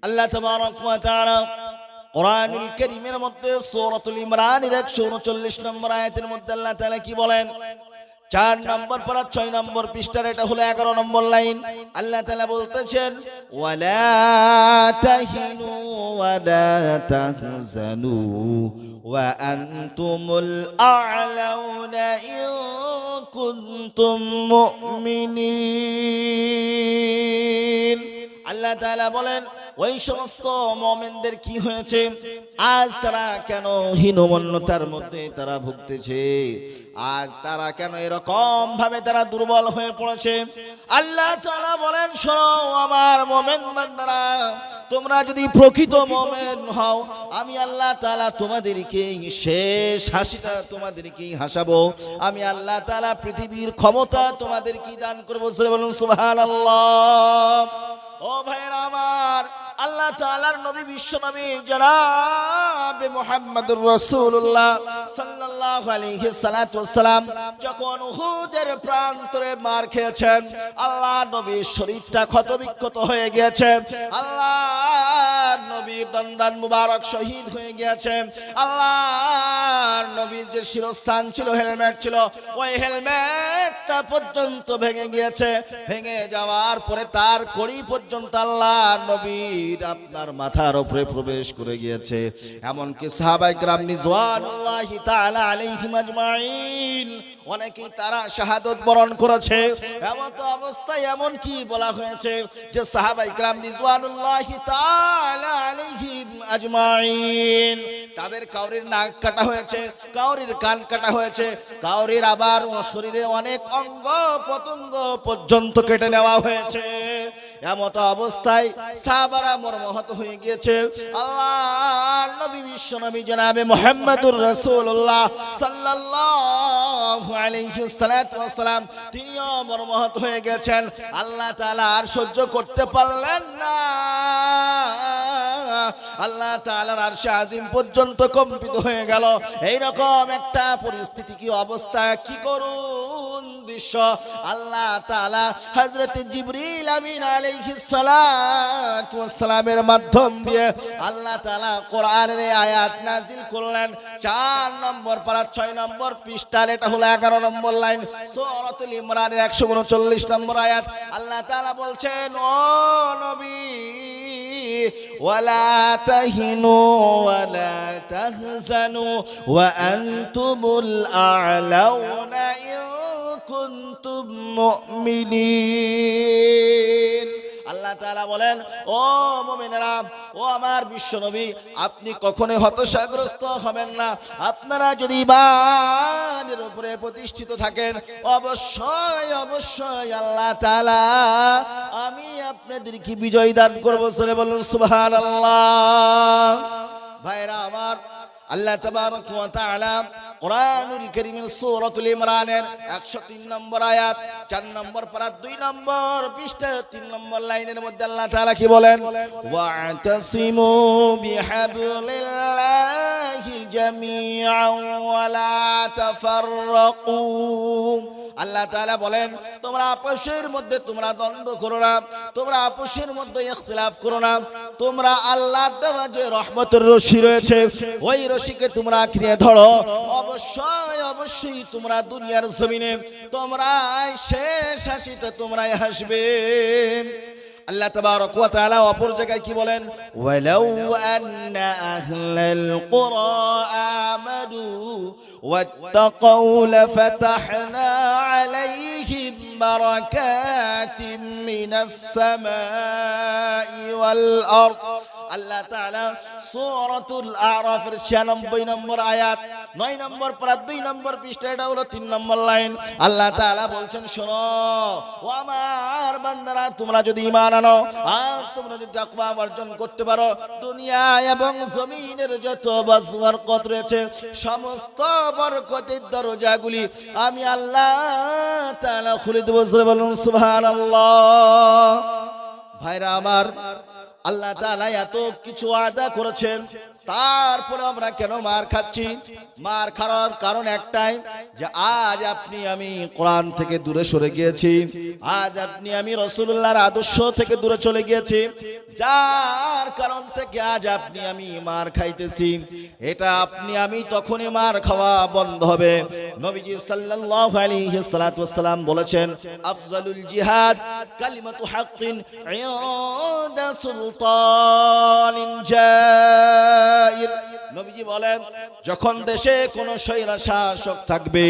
আল্লাহ তাবারক ওয়া তাআলা কোরআনুল কারীমের মধ্যে সূরাতুল ইমরানের 139 নম্বর আয়াতের মধ্যে আল্লাহ তাআলা কি বলেন? 4 নম্বর পারা 6 নম্বর পৃষ্ঠার এটা হলো 11 নম্বর লাইন। আল্লাহ তাআলা বলতেছেন ওয়ালা তাহিনু ওয়ালা তাহজানু ওয়া আনতুমুল আ'লাউনা ইন কুনতুম মুমিনিন। আল্লাহ তাআলা বলেন ওই সমস্ত মুমিনদের কি হয়েছে? আজ তারা কেন হীনমন্যতার মধ্যে তারা ভুগতেছে? আজ তারা কেন এরকম ভাবে তারা দুর্বল হয়ে পড়েছে? আল্লাহ তাআলা বলেন শোনো আমার মুমিন বান্দারা, তোমরা যদি প্রকৃত মুমিন হও আমি আল্লাহ তাআলা তোমাদেরকে শেষ হাসিটা তোমাদেরকে হাসাবো। আমি আল্লাহ তাআলা পৃথিবীর ক্ষমতা তোমাদেরকে দান করব। বলুন সুবহানাল্লাহ। ও ভাইরা আমার, আল্লাহ তাআলার নবী বিশ্ব নবী জনাব মুহাম্মদুর রাসূলুল্লাহ সাল্লাল্লাহু আলাইহি সাল্লাতু ওয়াসসালাম যখন উহুদের প্রান্তরে মার খেয়েছেন, আল্লাহ নবীর শরীরটা ক্ষতবিক্ষত হয়ে গিয়েছে, আল্লাহ নবীর দন্দান মুবারক শহীদ হয়ে গিয়েছে, আল্লাহ নবীর যে শিরস্থান ছিল হেলমেট ছিল ওই হেলমেটটা পর্যন্ত ভেঙে গিয়েছে। ভেঙে যাওয়ার পরে তার কড়ি পর্যন্ত আল্লাহ নবী আপনার মাথার উপরে প্রবেশ করে গিয়েছে। এমনকি সাহাবায়ে কেরাম রিজওয়ানুল্লাহি তাআলা আলাইহিম আজমাইন অনেকেই তারা শাহাদাত বরণ করেছে। এমন তো অবস্থায় এমন কি বলা হয়েছে যে সাহাবায়ে কেরাম রিজওয়ানুল্লাহি তাআলা আলাইহিম আজমাইন তাদের কাউরির নাক কাটা হয়েছে, কাউরির কান কাটা হয়েছে, কাউরির আবার শরীরে অনেক অঙ্গ প্রত্যঙ্গ পর্যন্ত কেটে নেওয়া হয়েছে। এমত অবস্থায় সাহাবারা মর্মাহত হয়ে গিয়েছে। আল্লাহর নবী বিশ্ব নবী জনাবে মুহাম্মদুর রাসূলুল্লাহ সাল্লাল্লাহু আলাইহি ওয়াসাল্লাম তিনিও মর্মাহত হয়ে গেছেন। আল্লাহ তাআলা আর সহ্য করতে পারলেন না, আল্লাহ তাআলার আরশে আজিম পর্যন্ত কম্পিত হয়ে গেল। এইরকম একটা পরিস্থিতি, কি অবস্থা, কি করুন দৃশ্য। আল্লাহ তাআলা হযরত জিবরিল আমিন আলাইহিস সালাতু ওয়াস সালামের মাধ্যম দিয়ে আল্লাহ তাআলা কোরআনের আয়াত নাযিল করলেন। 4 নম্বর পারা 6 নম্বর পৃষ্ঠার এটা হলো 11 নম্বর লাইন, সূরাতুল ইমরানের 139 নম্বর আয়াত। আল্লাহ তাআলা বলছেন ও নবী ওয়ালা তাহিনু ওয়ালা তাহজানু ওয়া আনতুমুল আ'লাউনা ইন কুনতুম মুমিনিন। আল্লাহ তাআলা বলেন ও মুমিনেরা, ও আমার বিশ্ব নবী, আপনি কখনোই হতাশাগ্রস্ত হবেন না। আপনারা যদি ঈমানের উপরে প্রতিষ্ঠিত থাকেন অবশ্যই অবশ্যই আল্লাহ তাআলা আমি আপনাদেরকে বিজয় দান করব। সরে বলুন সুবহানাল্লাহ। ভাইরা আমার, আল্লাহ তাবারক ওয়া তাআলা কোরআনুল কারীমের সূরাতুল ইমরানের 103 নম্বর আয়াত 4 নম্বর পারা 2 নম্বর পৃষ্ঠা 3 নম্বর লাইনের মধ্যে আল্লাহ তাআলা কি বলেন? ওয়া'তাসিমু বিহাবলিল্লাহি জামিআন ওয়া লা তাফাররাকু। আল্লাহ তাআলা বলেন তোমরা আপসের মধ্যে তোমরা দ্বন্দ্ব করো না, তোমরা আপসের মধ্যে ইখতিলাফ করো না, তোমরা আল্লাহর দেওয়া যে রহমতের রশি রয়েছে ওই রশিকে তোমরা আঁকড়ে ধরো। অবশ্যই অবশ্যই তোমরা দুনিয়ার জমিনে তোমরা শেষ হাসিটা তোমরাই হাসবে। আল্লাহ তাবারক ওয়া তাআলা অপর জায়গায় কি বলেন? ওয়ালাউ আন্না আহলাল কুরা আমানু ওয়াত্তাকাউ লাফাতাহনা আলাইহিম বারাকাতিম মিনাস সামাই ওয়াল আরদ। আল্লাহ তাআলা সূরাতুল আরাফের 96 নম্বর আয়াত 9 নম্বর পারা 2 নম্বর পৃষ্ঠা এটা হলো 3 নম্বর লাইন। আল্লাহ তাআলা বলছেন শোনো ও আমার বান্দারা, তোমরা যদি ঈমান আনো আর তোমরা যদি তাকওয়া অর্জন করতে পারো, দুনিয়া এবং জমিনের যত বরকত রয়েছে সমস্ত বরকতের দরজাগুলি আমি আল্লাহ তাআলা খুলে দেব। বলুন সুবহানাল্লাহ। ভাইরা আমার, আল্লাহ তাআলা এত কিছু ওয়াদা করেছেন, তারপরে আমরা কেন মার খাচ্ছি? মার খাওয়ার কারণ একটাই, যে আজ আপনি আমি কোরআন থেকে দূরে সরে গিয়েছি, আজ আপনি আমি রাসূলুল্লাহর আদর্শ থেকে দূরে চলে গিয়েছি, যার কারণ থেকে আজ আপনি আমি মার খাইতেছি। এটা আপনি আমি তখনই মার খাওয়া বন্ধ হবে। নবীজি সাল্লাল্লাহু আলাইহি ওয়াসাল্লাম বলেছেন, আফজালুল জিহাদ কালিমাতু হাক্কিন ইনদা সুলতানিন জাইর। নবীজি বলেন, যখন দেশে কোনো স্বৈরা শাসক থাকবে,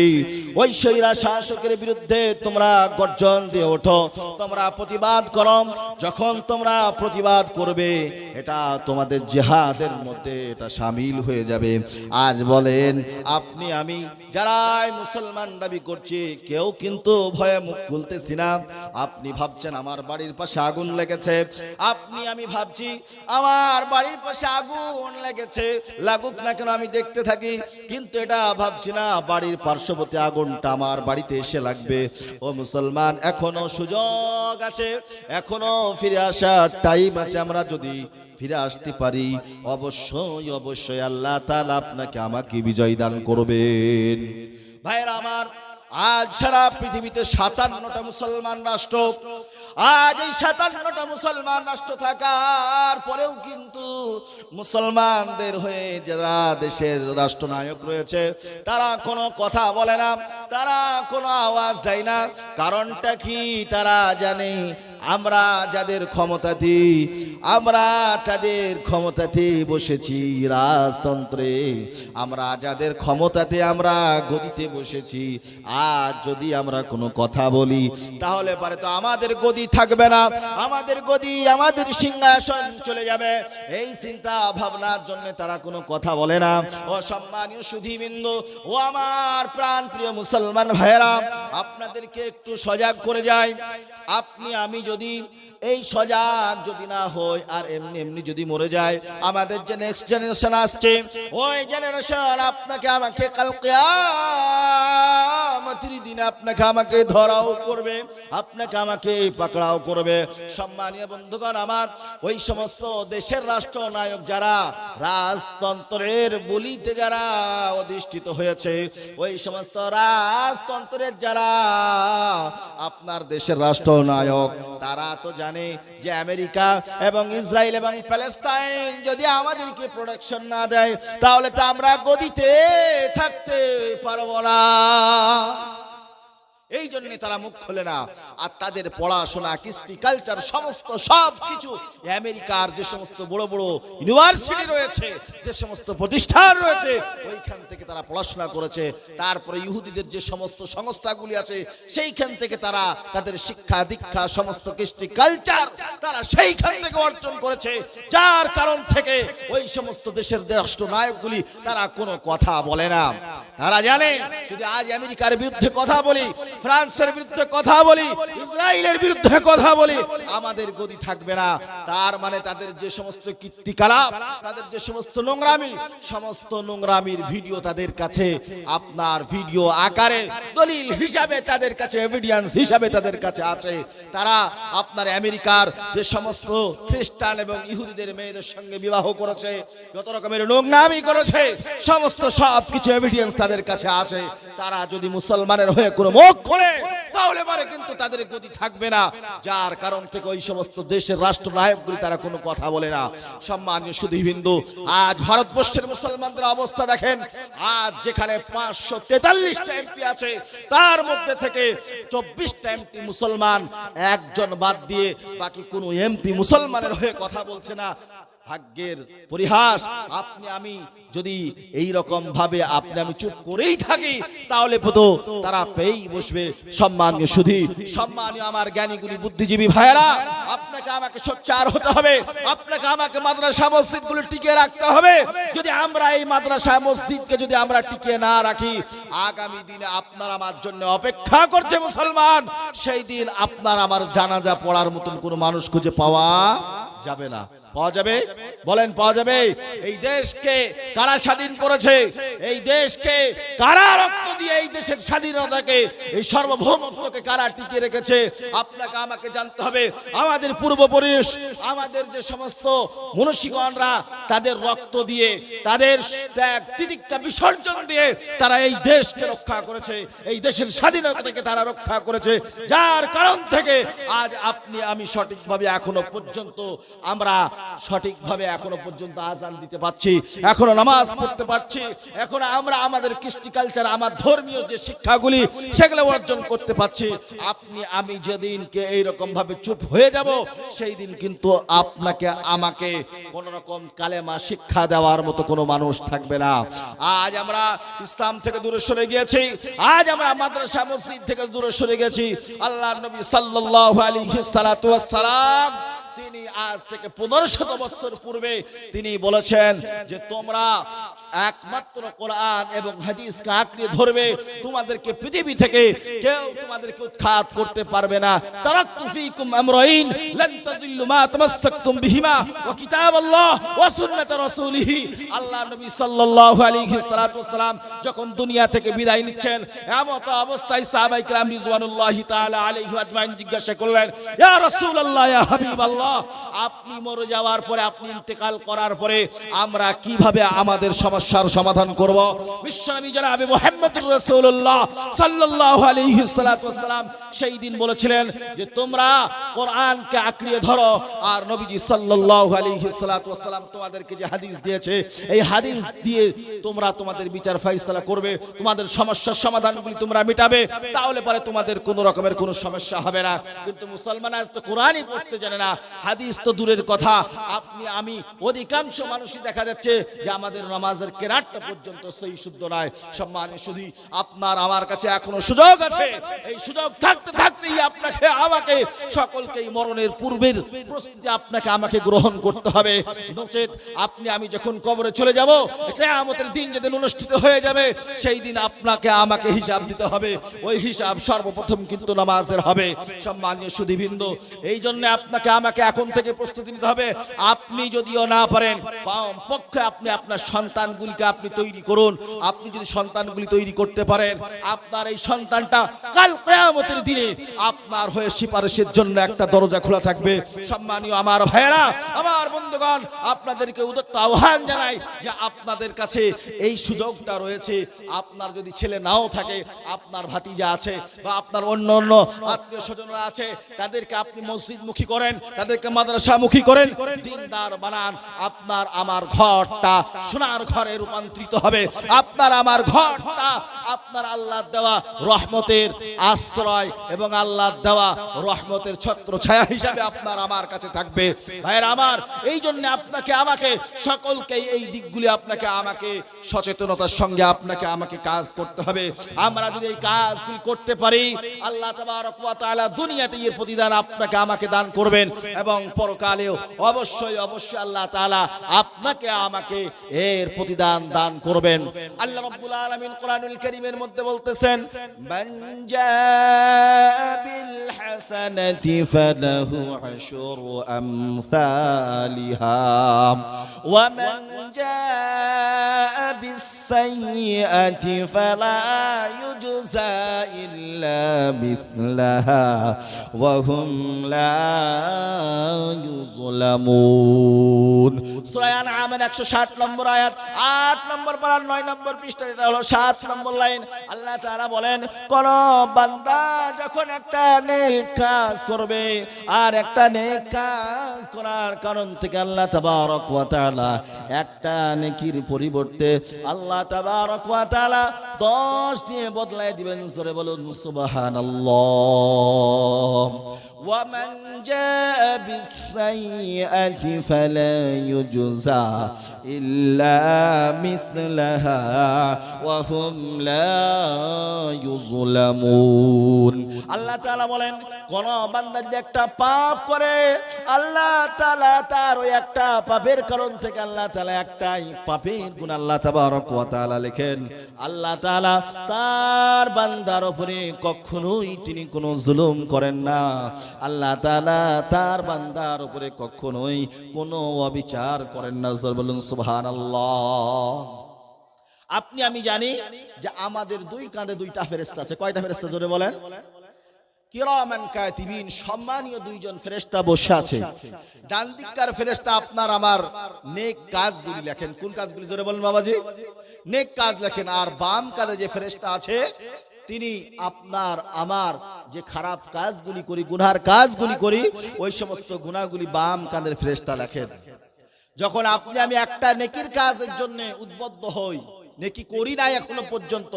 ওই স্বৈরা শাসকের বিরুদ্ধে তোমরা গর্জন দিয়ে ওঠো, তোমরা প্রতিবাদ করো। যখন তোমরা প্রতিবাদ করবে, এটা তোমাদের জিহাদের মধ্যে এটা শামিল হয়ে যাবে। আজ বলেন আপনি আমি যারাই মুসলমান দাবি করছি, কেউ কিন্তু ভয়ে মুখ খুলতেছি না। আপনি ভাবছেন আমার বাড়ির পাশে আগুন লেগেছে, আপনি আমি ভাবছি আমার বাড়ির পাশে আগুন লেগেছে, লাগুক না কেন আমি দেখতে থাকি, কিন্তু এটা ভাবছি না বাড়ির পার্শ্ববর্তী আগুনটা আমার বাড়িতে এসে লাগবে। ও মুসলমান, এখনো সুযোগ আছে, এখনো ফিরে আসার টাইম আছে। আমরা যদি ফিরে আসতে পারি, অবশ্যই অবশ্যই আল্লাহ তাআলা আপনাকে আমাকে বিজয় দান করবেন। ভাইরা আমার, আজ সারা পৃথিবীতে 57টা মুসলমান রাষ্ট্র। আজ এই 57টা মুসলমান রাষ্ট্র থাকার পরেও কিন্তু মুসলমানদের হয়ে যারা দেশের রাষ্ট্রনায়ক রয়েছে, তারা কোনো কথা বলে না, তারা কোনো আওয়াজ দেয় না। কারণটা কি? তারা জানে আমরা যাদের ক্ষমতাতে, আমরা তাদের ক্ষমতাতে বসেছি রাজতন্ত্রে, আমরা যাদের ক্ষমতাতে আমরা গদিতে বসেছি, আজ যদি আমরা কোনো কথা বলি তাহলে পারে তো আমাদের গদি থাকবে না, আমাদের গদি, আমাদের সিংহাসন চলে যাবে। এই চিন্তা ভাবনার জন্য তারা কোনো কথা বলে না। ও সম্মানীয় সুধীবৃন্দ, ও আমার প্রাণ প্রিয় মুসলমান ভাইয়েরা, আপনাদেরকে একটু সজাগ করে যাই। আপনি আমি যদি এই সজাগ যদি না হই, আর এমনি এমনি যদি মরে যায়, আমাদের যে নেক্সট জেনারেশন আসছে, ওই জেনারেশন আপনাকে আমাকে কাল কিয়ামতের দিনে আপনাকে আমাকে ধরাও করবে, আপনাকে আমাকে পাকড়াও করবে। সম্মানীয় বন্ধুগণ আমার, ওই সমস্ত দেশের রাষ্ট্রনায়ক যারা রাজতন্ত্রের বলিতে যারা অধিষ্ঠিত হয়েছে, ওই সমস্ত রাজতন্ত্রের যারা আপনার দেশের রাষ্ট্রনায়ক, তারা তো জানে যে আমেরিকা এবং ইসরায়েল এবং প্যালেস্টাইন যদি আমাদেরকে প্রোটেকশন না দেয়, তাহলে তো আমরা গদিতে থাকতে পারবো না। এই জন্য তারা মুখ খোলে না। আর তাদের পড়াশোনা, কৃষ্টি, কালচার, সমস্ত সব কিছু আমেরিকার যে সমস্ত বড় বড় ইউনিভার্সিটি রয়েছে, যে সমস্ত প্রতিষ্ঠান রয়েছে, ওইখান থেকে তারা পড়াশোনা করেছে। তারপরে ইহুদিদের যে সমস্ত সংস্থাগুলি আছে, সেইখান থেকে তারা তাদের শিক্ষা দীক্ষা, সমস্ত কৃষ্টি কালচার তারা সেইখান থেকে অর্জন করেছে। যার কারণ থেকে ওই সমস্ত দেশের রাষ্ট্রনায়কগুলি তারা কোনো কথা বলে না। তারা জানে যদি আজ আমেরিকার বিরুদ্ধে কথা বলি, ফ্রান্সের বিরুদ্ধে কথা বলি, ইসরায়েলের বিরুদ্ধে কথা বলি, আমাদের গদি থাকবে না। তার মানে তাদের যে সমস্ত কীর্তিকলাপ, তাদের যে সমস্ত নোংরামি, সমস্ত নোংরামির ভিডিও তাদের কাছে আপনার ভিডিও আকারে দলিল হিসাবে তাদের কাছে, এভিডেন্স হিসাবে তাদের কাছে আছে। তারা আপনার আমেরিকার যে সমস্ত খ্রিস্টান এবং ইহুদিদের মেয়েদের সঙ্গে বিবাহ করেছে, যত রকমের নোংরামি করেছে, সমস্ত সব কিছু এভিডেন্স তাদের কাছে আছে। তারা যদি মুসলমানের হয়ে কোনো মুখ খোলে, তাহলে পারে কিন্তু তাদের গতি থাকবে না। যার কারণ থেকে ওই সমস্ত দেশের রাষ্ট্রনায়কগুলি তারা কোনো কথা বলে না। সম্মানীয় সুধীবৃন্দ, আজ ভারতবর্ষের মুসলমানদের অবস্থা দেখেন। আজ যেখানে 543টা এমপি আছে, তার মধ্যে থেকে 24টা এমপি মুসলমান, একজন বাদ দিয়ে বাকি কোনো এমপি মুসলমানের হয়ে কথা বলছে না। ভাগ্যের পরিহাস। আপনি আমি যদি এই রকম ভাবে আপনি আমি চুপ করেই থাকি, তাহলে তো তারা পেয়েই বসবে। সম্মানীয় সুধী, সম্মানীয় আমার জ্ঞানীগুলি বুদ্ধিজীবী ভাইয়েরা, আপনাকে আমাকে সোচ্চার হতে হবে, আপনাকে আমাকে মাদ্রাসা মসজিদগুলো টিকিয়ে রাখতে হবে। যদি আমরা এই মাদ্রাসা মসজিদকে যদি আমরা টিকিয়ে না রাখি, আগামী দিনে আপনার আমার জন্য অপেক্ষা করছে মুসলমান। সেই দিন আপনার আমার জানাজা পড়ার মতন কোনো মানুষ খুঁজে পাওয়া যাবে না। পাওয়া যাবে? বলেন পাওয়া যাবে? এই দেশকে কারা স্বাধীন করেছে? এই দেশকে কারা রক্ত দিয়ে এই দেশের স্বাধীনতাকে, এই সার্বভৌমত্বকে কারা টিকিয়ে রেখেছে? আপনাকে আমাকে জানতে হবে। আমাদের পূর্বপুরুষ, আমাদের যে সমস্ত মনীষীগণরা তাদের রক্ত দিয়ে, তাদের ত্যাগ তিতিক্ষা বিসর্জন দিয়ে তারা এই দেশকে রক্ষা করেছে, এই দেশের স্বাধীনতাকে তারা রক্ষা করেছে। যার কারণ থেকে আজ আপনি আমি সঠিকভাবে এখনো পর্যন্ত আজান দিতে পারছি, এখনো নামাজ পড়তে পারছি, এখনো আমরা আমাদের কৃষ্টি কালচার, আমার ধর্মীয় যে শিক্ষাগুলি সেগুলো অর্জন করতে পারছি। আপনি আমি যেদিনকে এইরকম ভাবে চুপ হয়ে যাব, সেই দিন কিন্তু আপনাকে আমাকে কোন রকম কালেমা শিক্ষা দেওয়ার মতো কোনো মানুষ থাকবে না। আজ আমরা ইসলাম থেকে দূরে সরে গিয়েছি, আজ আমরা মাদ্রাসা মসজিদ থেকে দূরে সরে গেছি। আল্লাহর নবী সাল্লাল্লাহু আলাইহি সাল্লাতু ওয়াস সালাম তিনি আজ থেকে 1500 বছর পূর্বে তিনি বলেছেন যে তোমরা একমাত্র কোরআন এবং হাদিসকে আঁকড়ে ধরবে, তোমাদেরকে পৃথিবী থেকে কেউ তোমাদেরকে উৎখাত করতে পারবে না। তারাকতু ফীকুম আমরাইন লান তাযিল্লু মা তামাসসাকতুম বিহিমা ওয়া কিতাবাল্লাহ ওয়া সুন্নাত রাসূলিহি। আল্লাহ নবী সাল্লাল্লাহু আলাইহি সাল্লাতু ওয়াস সালাম যখন দুনিয়া থেকে বিদায় নিচ্ছেন, এমন অবস্থায় সাহাবায়ে কেরাম রিজওয়ানুল্লাহি তাআলা আলাইহি আজমাইন জিজ্ঞাসা করলেন, ইয়া রাসূলুল্লাহ, ইয়া হাবিবাল্লাহ, আপনি মরে যাওয়ার পরে, আপনি ইন্তেকাল করার পরে আমরা কিভাবে আমাদের সমস্যার সমাধান করব? বিশ্বনবী জনাবে মুহাম্মদুর রাসূলুল্লাহ সাল্লাল্লাহু আলাইহি সাল্লাতু ওয়াস সালাম সেই দিন বলেছিলেন যে তোমরা কোরআনকে আঁকড়িয়ে ধরো, আর নবীজি সাল্লাল্লাহু আলাইহি সাল্লাতু ওয়াস সালাম তোমাদেরকে যে হাদিস দিয়েছে, এই হাদিস দিয়ে তোমরা তোমাদের বিচার ফয়সালা করবে, তোমাদের সমস্যার সমাধানগুলি তোমরা মেটাবে, তাহলে পরে তোমাদের কোনো রকমের কোনো সমস্যা হবে না। কিন্তু মুসলমান আজ তো কোরআনই পড়তে জানে না, হাদিস তো দূরের কথা। আপনি আমি অধিকাংশ মানুষই দেখা যাচ্ছে যে আমাদের নামাজের কেরাতটা পর্যন্ত সেই শুদ্ধ নয়। সম্মানিত শুধু আপনার আমার কাছে এখনো সুযোগ আছে, এই সুযোগ থাকতে থাকতেই আপনাকে আমাকে সকলকেই মরণের পূর্বের প্রস্তুতি আপনাকে আমাকে গ্রহণ করতে হবে। নচেত আপনি আমি যখন কবরে চলে যাব, কিয়ামতের দিন যেদিন অনুষ্ঠিত হয়ে যাবে, সেই দিন আপনাকে আমাকে হিসাব দিতে হবে। ওই হিসাব সর্বপ্রথম কিন্তু নামাজের হবে। সম্মানীয় সুধীবৃন্দ, এই জন্য আপনাকে আমাকে এখন থেকে প্রস্তুতি নিতে হবে। আপনি যদিও না পারেন, পক্ষে আপনি আপনার সন্তানগুলিকে আপনি তৈরি করুন। আপনি যদি সন্তানগুলি তৈরি করতে পারেন, আপনার এই সন্তানটা কাল কিয়ামতের দিনে আপনার হয়ে সুপারিশের জন্য একটা দরজা খোলা থাকবে। সম্মানীয় আমার ভাইয়েরা, আমার বন্ধুগণ, আপনাদেরকে উদাত্ত আহ্বান জানাই যে আপনাদের কাছে এই সুযোগটা রয়েছে। আপনার যদি ছেলে নাও থাকে, আপনার ভাতিজা আছে বা আপনার অন্য অন্য আত্মীয় স্বজনরা আছে, তাদেরকে আপনি মসজিদমুখী করেন, তাদেরকে মাদ্রাসামুখী করেন, দিনদার বানান। আপনার আমার ঘরটা সোনার ঘরে রূপান্তরিত হবে। আপনার আমার ঘরটা আপনার আল্লাহ দেওয়া রহমতের আশ্রয় এবং আল্লাহ দেওয়া রহমতের ছত্র ছায়া হিসাবে আপনার আমার কাছে থাকবে। ভাইয়েরা আমার, এই জন্য আপনাকে আমাকে সকলকে এই দিকগুলি আপনাকে আমাকে সচেতনতার সঙ্গে আপনাকে আমাকে কাজ করতে হবে। আমরা যদি এই কাজগুলি করতে পারি, আল্লাহ তাবারক ওয়া তাআলা দুনিয়াতে এর প্রতিদান আপনাকে আমাকে দান করবেন এবং পরকালেও অবশ্যই অবশ্যই আল্লাহ তাআলা আপনাকে আমাকে এর প্রতিদান দান করবেন। আল্লাহ রাব্বুল আলামিন কোরআনুল কারীমের মধ্যে বলতেছেন, মান জাআ বিল হাসানাতি ফালাহু আশরু আমসালিহা ওয়া মান জাআ বিস সাইয়্যাতি ফালা ইউজজা ইল্লা মিসলাহা ওয়া হুম লা ইউযলামুন। সূরা আনআমের 160 নম্বর আয়াত, 8 নম্বর পারা 9 নম্বর পৃষ্ঠা, এটা হলো 7 নম্বর লাইন। আল্লাহ তাআলা বলেন, কোন বান্দা যখন একটা নেক কাজ করবে, আর একটা নেক কাজ করার কারণ থেকে আল্লাহ তাবারক ওয়া তাআলা একটা নেকির পরিবর্তে আল্লাহ তাবারক ওয়া তাআলা 10 দিয়ে বদলায় দিবেন। জোরে বলুন সুবহানাল্লাহ। ওয়া মান জাআ বিস সাইয়্যাতি ফালা ইউজজা ইল্লা মিসলাহা ওয়া হুম লা ইউযলামুন। আল্লাহ তাআলা বলেন, কোন বান্দা যদি একটা পাপ করে, আল্লাহ তাআলা তার ওই একটা পাপের কারণ থেকে আল্লাহ তাআলা একটাই পাপের গুনাহ আল্লাহ তাবারক ওয়া তাআলা লেখেন। আল্লাহ তাআলা তার বান্দার উপরে কখনোই তিনি কোনো জুলুম করেন না। আল্লাহ তাআলা তার বান্দার উপরে কখনোই কোনো অবিচার করেন না। বলুন সুবহানাল্লাহ। আপনি আমি জানি যে আমাদের দুই কাঁধে দুইটা ফেরেশতা আছে। কয়টা ফেরেশতা জোরে বলেন? কিরামান কাতিবিন, সম্মানীয় দুইজন ফেরেশতা বসে আছে। ডান দিককার ফেরেশতা আপনার আমার নেক কাজগুলি লেখেন। কোন কাজগুলি জোরে বলেন বাবাজি? নেক কাজ লেখেন। আর বাম কাঁধে যে ফেরেশতা আছে তিনি আপনার আমার যে খারাপ কাজগুলি করি, গুনার কাজগুলি করি, ওই সমস্ত গুনাহগুলি বাম কাঁধের ফেরেশতা লেখেন। যখন আপনি আমি একটা নেকির কাজের জন্য উদ্বুদ্ধ হই, নেকি করি না এখনো পর্যন্ত,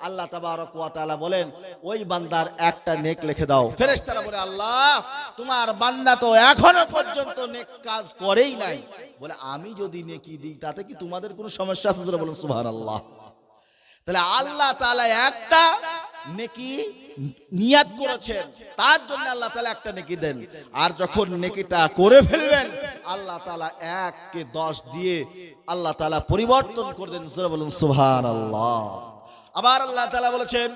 আল্লাহ তাবারক ওয়া তাআলা বলেন ওই বান্দার একটা নেক লিখে দাও। ফেরেশতারা বলে আল্লাহ তোমার বান্দা তো এখনো পর্যন্ত নেক কাজ করেই নাই, বলে আমি যদি নেকি দিই তাতে কি তোমাদের কোনো সমস্যা আছে? জোরে বলুন সুবহানাল্লাহ। তাহলে আল্লাহ তাআলা একটা নেকি নিয়াত করেছেন, তার জন্য আল্লাহ তাআলা একটা নেকি দেন। আর যখন নেকিটা করে ফেলবেন আল্লাহ তাআলা 1 কে 10 দিয়ে আল্লাহ তাআলা পরিবর্তন করে দেন। সূরা বলুন সুবহানাল্লাহ। আবার আল্লাহ তাআলা বলেছেন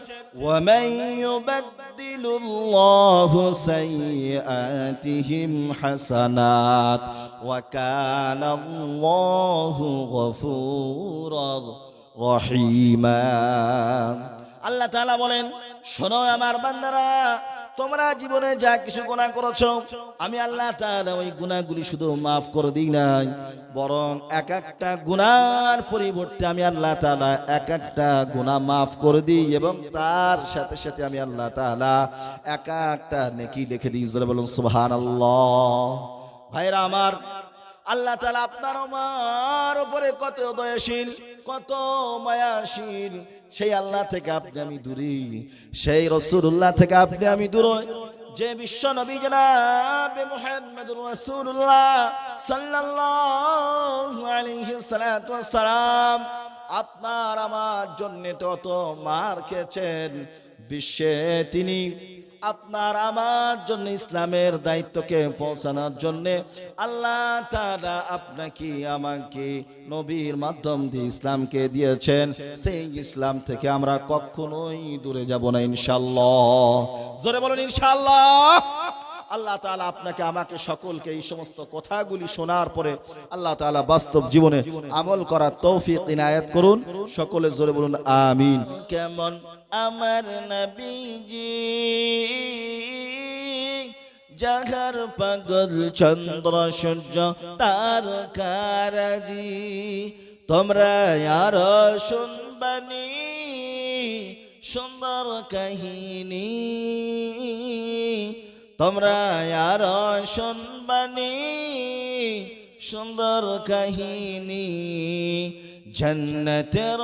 ওয়া মান ইউবাদদিলুল্লাহু সাইয়্যাতিহিম হাসানাত ওয়া কানাল্লাহু গফুরার রহিমা। আল্লাহ তাআলা বলেন শোনো আমার বান্দারা, তোমরা জীবনে যা কিছু গুনাহ করেছো আমি আল্লাহ তাআলা ওই গুনাহগুলি শুধু মাফ করে দিই নাই, বরং এক একটা গুনার পরিবর্তে আমি আল্লাহ তাআলা এক একটা গুনাহ মাফ করে দিই এবং তার সাথে সাথে আমি আল্লাহ তাআলা এক একটা নেকি লিখে দিই। জোরে বলুন সুবহানাল্লাহ। ভাইরা আমার, আল্লাহ তাআলা আপনার আমার উপরে কত দয়াশীল, কত মায়াশীল। সেই আল্লাহ থেকে আপনি আমি দূরে, সেই রাসূলুল্লাহ থেকে আপনি আমি দূরে। যে বিশ্ব নবী জনাবে মুহাম্মদুর রাসূলুল্লাহ সাল্লাল্লাহু আলাইহি সাল্লাতু ওয়াসসালাম আপনার আমার জন্য তত মার খেয়েছেন, বিশ্বে তিনি আপনার আমার জন্য ইসলামের দায়িত্বকে পৌঁছানোর জন্য আল্লাহ তাআলা আপনাকে আমাকে নবীর মাধ্যম দিয়ে ইসলামকে দিয়েছেন। সেই ইসলাম থেকে আমরা কখনোই দূরে যাব না ইনশাআল্লাহ। জোরে বলুন ইনশাআল্লাহ। আল্লাহ তাআলা আপনাকে আমাকে সকলকে এই সমস্ত কথাগুলি শোনার পরে আল্লাহ তাআলা বাস্তব জীবনে আমল করার তৌফিক ইনায়াত করুন। সকলে জোরে বলুন আমিন। কেমন আমার নবীজি জাগার পাগল চন্দ্র সূর্য তারকারাজি, তোমরা আর শুনবানি সুন্দর কাহিনী, তোমরা আর শুনবানি সুন্দর কাহিনী। জান্নাতের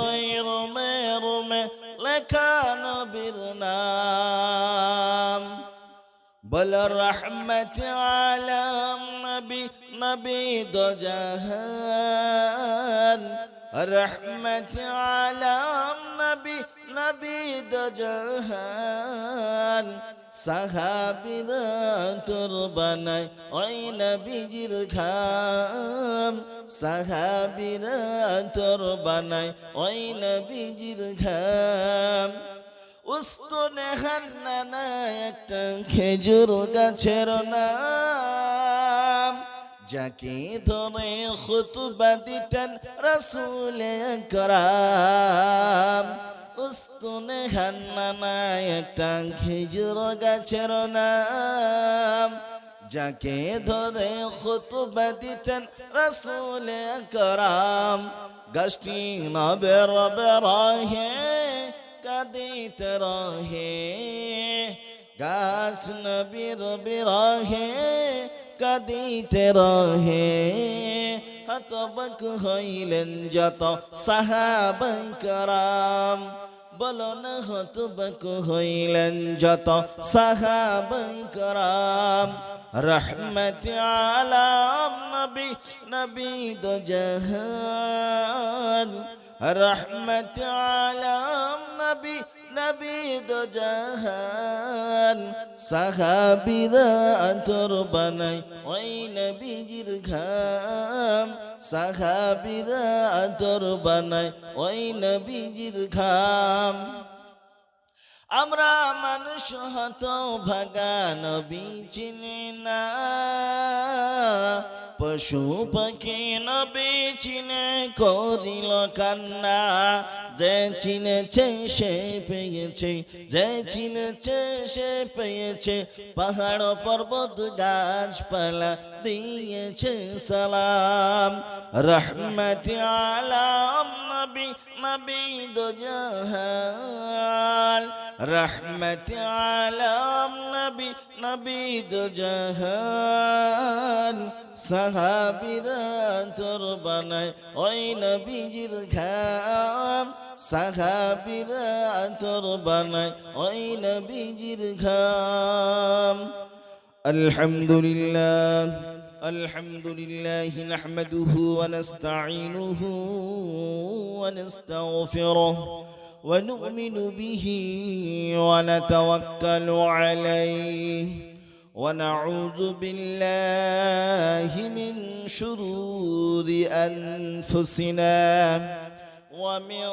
রুমে রুমে লেখা নবীর নাম, বল রহমত আলম নবী, নবী দো জাহান, রহমত আলম নবী, নবী দো জাহান। সাহাবীরা তোর বানায় ওই নবীজির ঘাম, সাহাবীরা তোর বানায় ওই নবীজির ঘাম। উস্তনে হান্নানা একটা খেজুর গাছের নাম, যাকে ধরে খুতবা দিতেন রাসূল আকরাম। উস্তনে হান্নানা একটা খেজুর গাছের নাম, যাকে ধরে খুতবা দিতেন রাসূল আকরাম। গাছটি নবের বেরাহে কাঁদিতে রহে, গাছ নবীর বিরহে কাঁদিতে রহে। হতবাক হইলেন যত সাহাবায়ে কেরাম, বলো না হতবাক হইলেন যত সাহাবায়ে কেরাম। রহমত আলম নবী, নবী দো জাহান, রহমত আলম নবী, নবী দো জাহান। সাহাবীরা তোর বানাই ওই নবীজির ঘাম, সাহাবীরা তোর বানাই ওই নবীজির ঘাম। আমরা মানুষ হত ভাগা নবী চিনি না, পশু পাখি নবী চিনে করিল কান্না, যে চিনেছে সে পেয়েছে, যে চিনেছে সে পেয়েছে, পাহাড় পর্বত গাছপালা দিয়েছে সালাম। রহমত আলাম নবী নবী দো জাহান, রহমত আলাম নবী নবী দো জাহান। সাহাবীরা তোর বানায় ওই নবীজির ঘাম, সাহাবীরা তোর বানায় ওই নবীজির ঘাম। আলহামদুলিল্লাহ আলহামদুলিল্লাহ নাহমাদুহু ওয়া নাস্তাঈনুহু ওয়া নাস্তাগফিরুহু ওয়া নু'মিনু বিহি ওয়া নাতাওয়াক্কালু আলাইহি ওয়া নাউযু বিল্লাহি মিন শুরুরি আনফুসিনা ওয়া মিন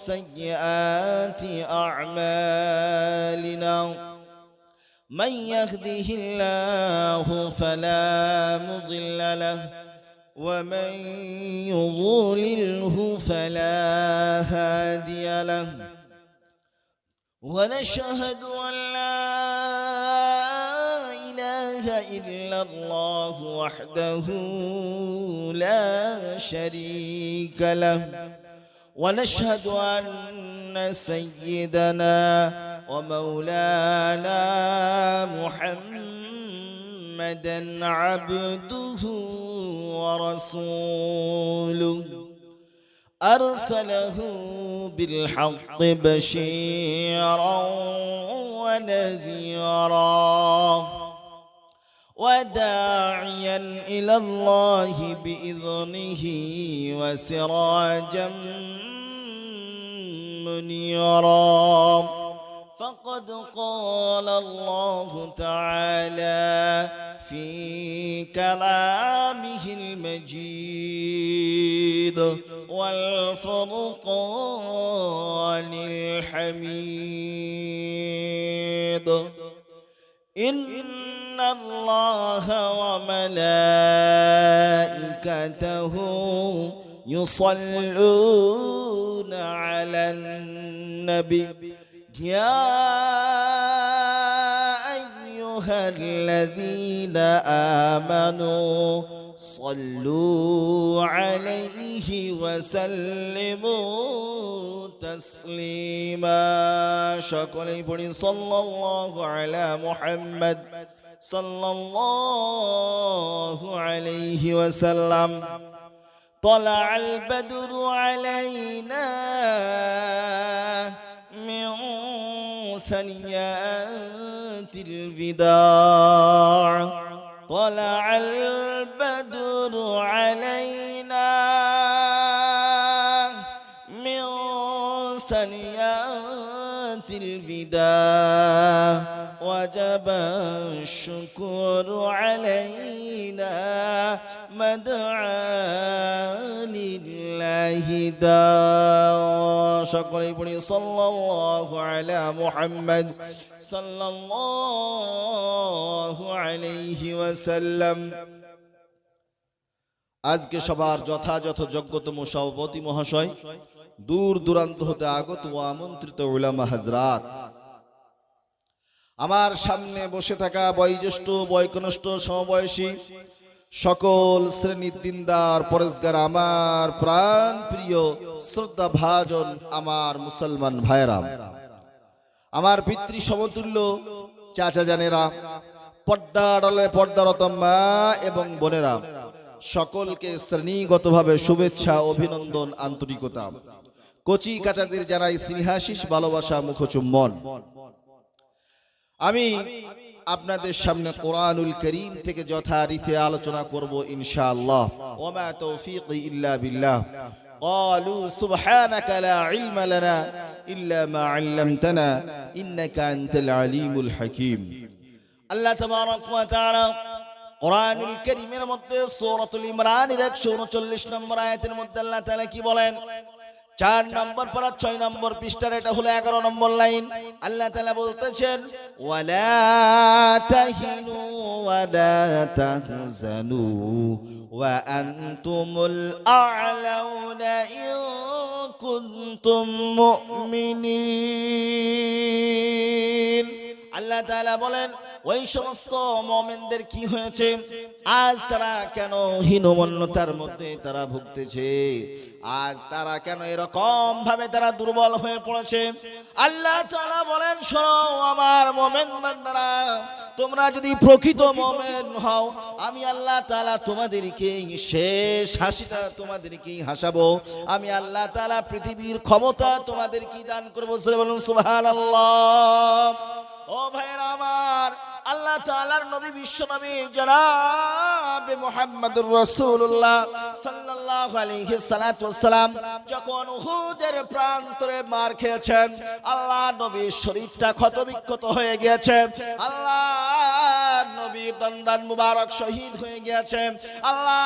সাইয়্যাতি আ'মালিনা। من يهده الله فلا مضل له ومن يضلله فلا هادي له، ونشهد أن لا إله إلا الله وحده لا شريك له، ونشهد أن سيدنا ومولانا محمدا عبده ورسوله، أرسله بالحق بشيرا ونذيرا وداعيا إلى الله بإذنه وسراجا منيرا. فقد قال الله تعالى في كلامه المجيد والفرقان الحميد: إن الله وملائكته يصلون على النبي يا أيها الذين آمنوا صلوا عليه وسلموا تسليما. সকলেই পড়ি সাল্লাল্লাহু আলা মুহাম্মদ সাল্লাল্লাহু আলাইহি ওয়াসাল্লাম। طلع البدر علينا من ثنيات الوداع، طلع البدر علينا من ثنيات الوداع، وجب الشكر علينا مدعا لله داع. সকলেই পড়ি সাল্লাল্লাহু আলা মুহাম্মদ সাল্লাল্লাহু আলাইহি ওয়াসাল্লাম। আজকে সবার যথাযথ যোগ্যতম সভাপতি মহাশয়, দূর দূরান্ত হতে আগত ও আমন্ত্রিত উলামা হযরত, আমার সামনে বসে থাকা বয়োজ্যেষ্ঠ বয়কনিষ্ঠ সমবয়সী সকল শ্রেণীর দিনদার পরেশগার, আমার প্রাণ প্রিয় শ্রদ্ধা ভাজন আমার মুসলমান ভাইরা, আমার পিতৃ সমতুল্য চাচা জানেরা, পর্দারত মা এবং বোনেরা, সকলকে শ্রেণীগতভাবে শুভেচ্ছা, অভিনন্দন, আন্তরিকতা। কচি কাচাদের জানাই স্নেহাশিস, ভালোবাসা, মুখচুম্বন। আমি আপনাদের সামনে কোরআনুল করিম থেকে যথারীতি আলোচনা করব ইনশাআল্লাহ। ওমা তৌফিকি ইল্লা বিল্লাহ। قالوا سبحانك لا علم لنا إلا ما علمتنا إنك أنت العليم الحكيم. আল্লাহ তাবারক ওয়া তাআলা কোরআনুল কারীমের মধ্যে সূরাতুল ইমরানের 139 নম্বর আয়াতের মধ্যে আল্লাহ তাআলা কি বলেন? 4 নম্বর পারা 6 নম্বর পৃষ্ঠার এটা হলো 11 নম্বর লাইন। আল্লাহ তাআলা বলতেছেন ওয়ালা তাহিনু ওয়ালা তাহজানু ওয়া আনতুমুল আ'লাউনা ইন কুনতুম মুমিনিন। আল্লাহ তাআলা বলেন ওই সমস্ত মুমিনদের কি হয়েছে, আজ তারা কেন হীনমন্যতার মধ্যে তারা ভুগতেছে, আজ তারা কেন এরকম ভাবে তারা দুর্বল হয়ে পড়েছে। আল্লাহ তাআলা বলেন শোনো আমার মুমিন বান্দারা, তোমরা যদি প্রকৃত মুমিন হও আমি আল্লাহ তাআলা তোমাদেরকে শেষ হাসিটা তোমাদেরকে হাসাবো, আমি আল্লাহ তাআলা পৃথিবীর ক্ষমতা তোমাদেরকে দান করবো। বলুন সুবহানাল্লাহ। ও ভাইরা আমার, আল্লাহ তাআলার নবী বিশ্ব নবী জনাবে মুহাম্মদুর রাসূলুল্লাহ সাল্লাল্লাহু আলাইহি সাল্লাতু ওয়াসসালাম যখন উহুদের প্রান্তরে মার খেয়েছেন, আল্লাহ নবীর শরীরটা ক্ষতবিক্ষত হয়ে গিয়েছে, আল্লাহ নবীর দন্দান মুবারক শহীদ হয়ে গিয়েছে, আল্লাহ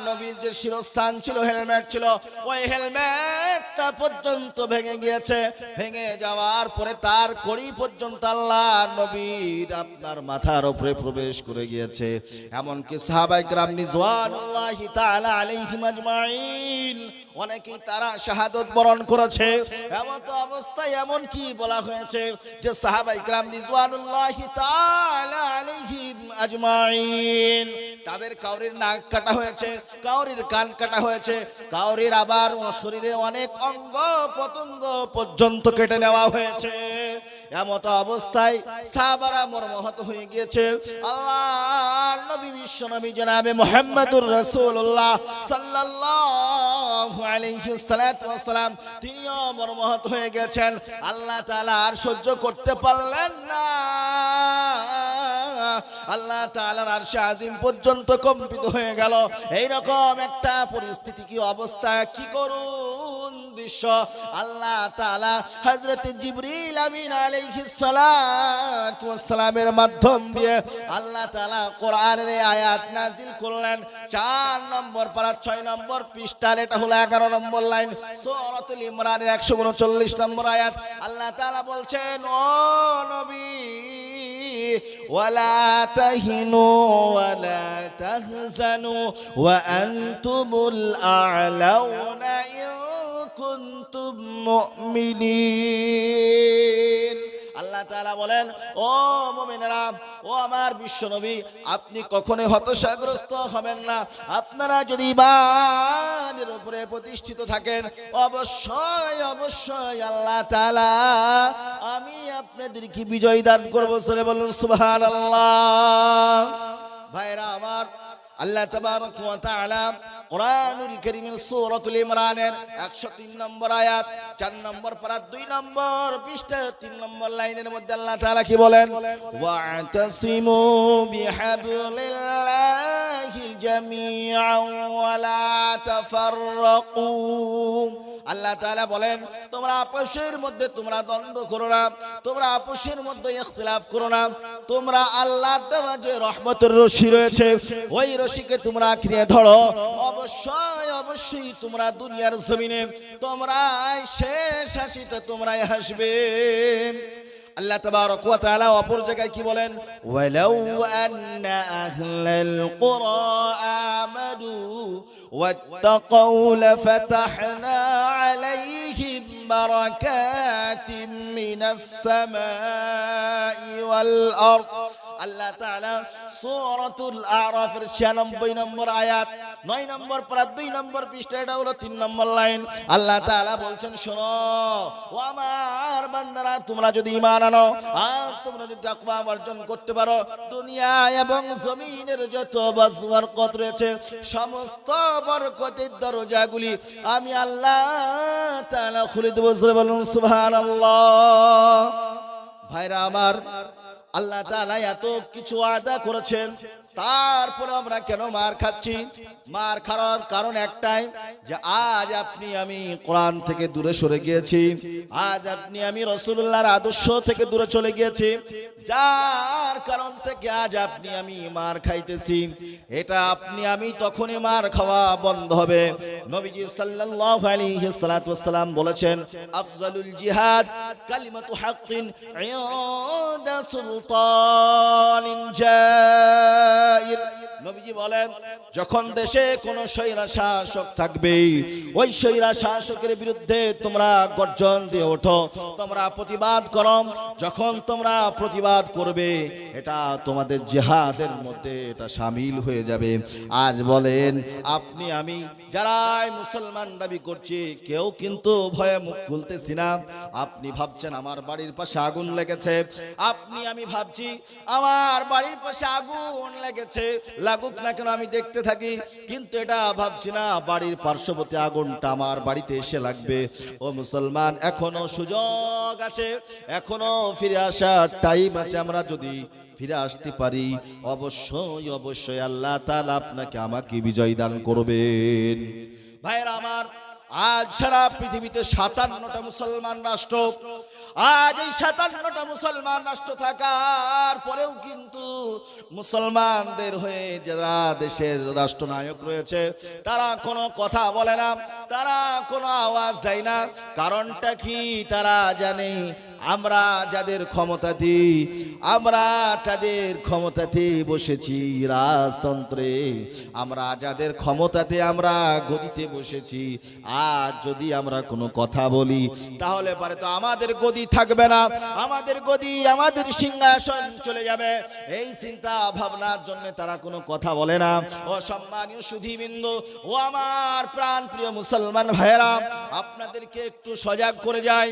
নবীর যে শিরস্থান ছিল হেলমেট ছিল ওই হেলমেটটা পর্যন্ত ভেঙে গিয়েছে, ভেঙে যাওয়ার পরে তার কড়ি পর্যন্ত আল্লাহ নবী আপনার মাথার উপরে প্রবেশ করে গিয়েছে। এমনকি সাহাবায়ে কেরাম রিজওয়ানুল্লাহি তাআলা আলাইহিম আজমাইন অনেকেই তারা শাহাদাত বরণ করেছে। এমন তো অবস্থায় এমন কি বলা হয়েছে যে সাহাবায়ে কেরাম রিজওয়ানুল্লাহি তাআলা আলাইহিম আজমাইন তাদের কাউরির নাক কাটা হয়েছে, কাউরির কান কাটা হয়েছে, কাউরির আবার শরীরে অনেক অঙ্গ প্রত্যঙ্গ পর্যন্ত কেটে নেওয়া হয়েছে। এমত অবস্থায় সাহাবারা মর্মাহত হয়ে গিয়েছে। আল্লাহর নবী বিশ্ব নবী জনাবে মুহাম্মদুর রাসূলুল্লাহ সাল্লাল্লাহু আলাইহি ওয়াসাল্লাম তিনিও মর্মাহত হয়ে গেছেন। আল্লাহ তাআলা আর সহ্য করতে পারলেন না, আল্লাহ তাআলার আরশে আজিম পর্যন্ত কম্পিত হয়ে গেল। এইরকম একটা পরিস্থিতি, কি অবস্থা, কি করুন দৃশ্য। আল্লাহ তাআলা হযরত জিবরিল আমিন আলাইহিস সালাতু ওয়াস সালামের মাধ্যম দিয়ে আল্লাহ তাআলা কোরআনের আয়াত নাযিল করলেন। 4 নম্বর পারা 6 নম্বর পৃষ্ঠার এটা হলো 11 নম্বর লাইন, সূরাতুল ইমরানের 139 নম্বর আয়াত। আল্লাহ তাআলা বলছেন ও নবী ওয়ালা তাহিনু ওয়ালা তাহজানু ওয়া আনতুমুল আ'লাউনা ইন কুনতুম মুমিনিন। আল্লাহ তাআলা বলেন ও মুমিনেরা, ও আমার বিশ্বনবী, আপনি কখনোই হতাশাগ্রস্ত হবেন না। আপনারা যদি ঈমানের উপরে প্রতিষ্ঠিত থাকেন অবশ্যই অবশ্যই আল্লাহ তাআলা আমি আপনাদেরকে বিজয় দান করব। সরে বলুন সুবহানাল্লাহ। ভাইরা আমার, আল্লাহ তাবারক ওয়া তাআলা কোরআনুল কারীমের সূরাতুল ইমরানের 103 নম্বর আয়াত 4 নম্বর পারা 2 নম্বর পৃষ্ঠা 3 নম্বর লাইনের মধ্যে আল্লাহ তাআলা কি বলেন, ওয়া'তাসিমু বিহাবলিল্লাহি জামিআন ওয়া লা তাফাররাকু। আল্লাহ তাআলা বলেন তোমরা আপসের মধ্যে তোমরা দ্বন্দ্ব করো না, তোমরা আপসের মধ্যে ইখতিলাফ করো না, তোমরা আল্লাহর দেওয়া যে রহমতের রশি রয়েছে ওই রশিকে তোমরা আঁকড়ে ধরো। অবশ্যই অবশ্যই তোমরা দুনিয়ার জমিনে তোমরা শেষ হাসিটা তোমরাই হাসবে। আল্লাহ তাবারক ওয়া তাআলা অপর জায়গায় কি বলেন, ওয়ালাউ আন্না আহলাল কুরা আমানু ওয়াত্তাকাউ লাফাতাহনা আলাইহিম বারাকাতিম মিনাস সামাই ওয়াল আরদ। আল্লাহ তাআলা সূরাতুল আরাফের 96 নম্বর আয়াত 9 নম্বর পারা 2 নম্বর পৃষ্ঠা এটা হলো 3 নম্বর লাইন। আল্লাহ তাআলা বলছেন শোনো ও আমার বান্দারা, তোমরা যদি ঈমান আনো আর তোমরা যদি তাকওয়া অর্জন করতে পারো, দুনিয়া এবং জমিনের যত বরকত রয়েছে সমস্ত বরকতের দরজাগুলি আমি আল্লাহ তাআলা খুলে দেব। বলুন সুবহানাল্লাহ। ভাইরা আমার, আল্লাহ তাআলা এত কিছু ওয়াদা করেছেন, তারপরে আমরা কেন মার খাচ্ছি? মার খাওয়ার কারণ একটাই যে আজ আপনি আমি কোরআন থেকে দূরে সরে গিয়েছি, আজ আপনি আমি রাসূলুল্লাহর আদর্শ থেকে দূরে চলে গিয়েছি, যার কারণ থেকে আজ আপনি আমি মার খাইতেছি। এটা আপনি আমি তখনই মার খাওয়া বন্ধ হবে নবীজি সাল্লাল্লাহু আলাইহি সাল্লাতু ওয়াসসালাম বলেছেন, আফজালুল জিহাদ কালিমাতু হাক্কিন ইনদা সুলতানিন জাইর। নবীজি বলেন, যখন দেশে কোনো স্বৈরা শাসক থাকবে, ওই স্বৈরা শাসকের বিরুদ্ধে তোমরা গর্জন দিয়ে ওঠো, তোমরা প্রতিবাদ করো। যখন তোমরা প্রতিবাদ করবে, এটা তোমাদের জিহাদের মধ্যে এটা শামিল হয়ে যাবে। আজ বলেন আপনি আমি যারাই মুসলমান দাবি করছি, কেউ কিন্তু ভয়ে মুখ খুলতেছি না। আপনি ভাবছেন আমার বাড়ির পাশে আগুন লেগেছে, আপনি আমি ভাবছি আমার বাড়ির পাশে আগুন লেগেছে, লাগুক না কেন আমি দেখতে থাকি, কিন্তু এটা ভাবছি না বাড়ির পার্শ্ববর্তী আগুনটা আমার বাড়িতে এসে লাগবে। ও মুসলমান, এখনো সুযোগ আছে, এখনো ফিরে আসার টাইম আছে। আমরা যদি ফিরে আসতে পারি, অবশ্যই অবশ্যই আল্লাহ তাআলা আপনাকে আমাকে বিজয় দান করবেন। ভাইরা আমার, আজ সারা পৃথিবীতে 57টা মুসলমান রাষ্ট্র। আজ এই 57টা মুসলমান রাষ্ট্র থাকার পরেও কিন্তু মুসলমানদের হয়ে যারা দেশের রাষ্ট্রনায়ক রয়েছে, তারা কোনো কথা বলে না, তারা কোনো আওয়াজ দেয় না। কারণটা কি? তারা জানে আমরা যাদের ক্ষমতাতে, আমরা তাদের ক্ষমতাতে বসেছি রাজতন্ত্রে, আমরা যাদের ক্ষমতাতে আমরা গদিতে বসেছি, আর যদি আমরা কোনো কথা বলি তাহলে পারে তো আমাদের গদি থাকবে না, আমাদের গদি, আমাদের সিংহাসন চলে যাবে। এই চিন্তা ভাবনার জন্য তারা কোনো কথা বলে না। ও সম্মানীয় সুধীবৃন্দ, ও আমার প্রাণ প্রিয় মুসলমান ভাইয়েরা, আপনাদেরকে একটু সজাগ করে যাই।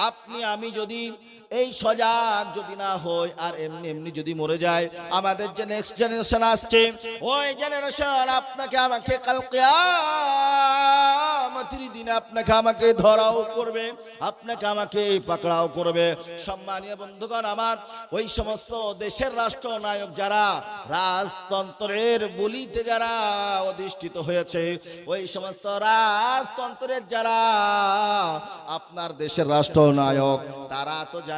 আপনি আমি যদি এই সজাগ যদি না হই, আর এমনি এমনি যদি মরে যায়, আমাদের যে নেক্সট জেনারেশন আসছে, ওই জেনারেশন আপনাকে আমাকে কাল কিয়ামতের দিনে আপনাকে আমাকে ধরাও করবে, আপনাকে আমাকে পাকড়াও করবে। সম্মানীয় বন্ধুগণ আমার, ওই সমস্ত দেশের রাষ্ট্রনায়ক যারা রাজতন্ত্রের বলিতে যারা অধিষ্ঠিত হয়েছে, ওই সমস্ত রাজতন্ত্রের যারা আপনার দেশের রাষ্ট্রনায়ক, তারা তো জানে